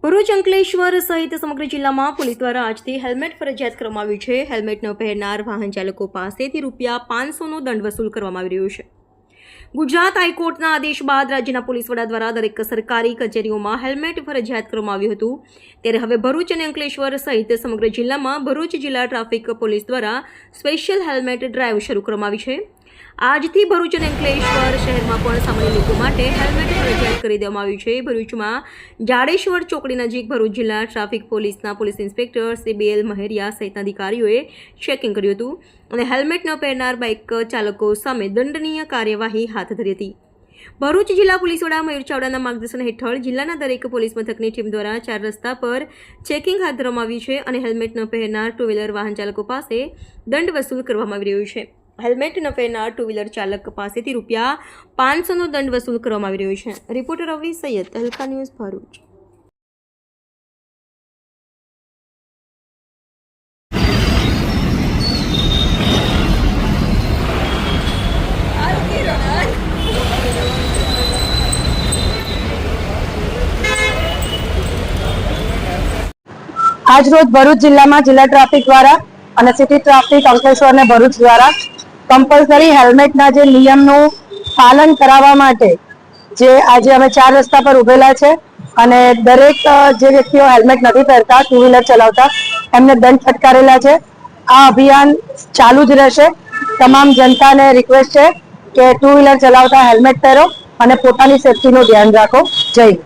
ભરૂચ અંકલેશ્વર સહિત સમગ્ર જિલ્લામાં પોલીસ દ્વારા આજથી હેલ્મેટ ફરજિયાત કરવામાં આવ્યું છે। હેલ્મેટ ન પહેરનાર વાહન ચાલકો પાસેથી ₹500નો દંડ વસૂલ કરવામાં આવી રહ્યો છે। ગુજરાત હાઈકોર્ટના આદેશ બાદ રાજ્યના પોલીસ વડા દ્વારા દરેક સરકારી કચેરીઓમાં હેલ્મેટ ફરજિયાત કરવામાં આવ્યું હતું। ત્યારે હવે ભરૂચ અને અંકલેશ્વર સહિત સમગ્ર જિલ્લામાં ભરૂચ જિલ્લા ટ્રાફિક પોલીસ દ્વારા સ્પેશિયલ હેલ્મેટ ડ્રાઈવ શરૂ કરવામાં આવી છે। આજથી ભરૂચ અને અંકલેશ્વર શહેરમાં પણ સામાન્ય લોકો માટે હેલ્મેટ ફરજિયાત કરી દેવામાં આવ્યું છે। ભરૂચમાં જાડેશ્વર ચોકડી નજીક ભરૂચ જિલ્લા ટ્રાફિક પોલીસના પોલીસ ઇન્સ્પેક્ટર CBL મહેરિયા સહિતના અધિકારીઓએ ચેકિંગ કર્યું હતું અને હેલ્મેટ ન પહેરનાર બાઇક ચાલકો સામે દંડનીય કાર્યવાહી હાથ ધરી હતી। ભરૂચ જિલ્લા પોલીસ વડા મયુર ચાવડાના માર્ગદર્શન હેઠળ જિલ્લાના દરેક પોલીસ મથકની ટીમ દ્વારા 4 રસ્તા પર ચેકિંગ હાથ ધરવામાં આવ્યું છે અને હેલ્મેટ ન પહેરનાર ટુ વ્હીલર વાહન ચાલકો પાસે દંડ વસૂલ કરવામાં આવી રહ્યો છે। હેલ્મેટ ન પહેરનાર ટુ વ્હીલર ચાલક પાસેથી ₹500નો દંડ વસૂલ કરવામાં આવી રહ્યો છે। રિપોર્ટર રવિ સૈયદ, તહેલકા ન્યૂઝ, ભરૂચ। આજ રોજ ભરૂચ જિલ્લામાં જિલ્લા ટ્રાફિક દ્વારા અને સિટી ટ્રાફિક અંકલેશ્વર અને ભરૂચ દ્વારા કમ્પલસરી હેલ્મેટના જે નિયમનું પાલન કરાવવા માટે જે આજે અમે 4 રસ્તા પર ઉભેલા છે અને દરેક જે વ્યક્તિઓ હેલ્મેટ નથી પહેરતા ટુ વ્હીલર ચલાવતા એમને દંડ ફટકારેલા છે। આ અભિયાન ચાલુ જ રહેશે। તમામ જનતાને રિક્વેસ્ટ છે કે ટુ વ્હીલર ચલાવતા હેલ્મેટ પહેરો અને પોતાની સેફટીનું ધ્યાન રાખો। જય હિન્દ।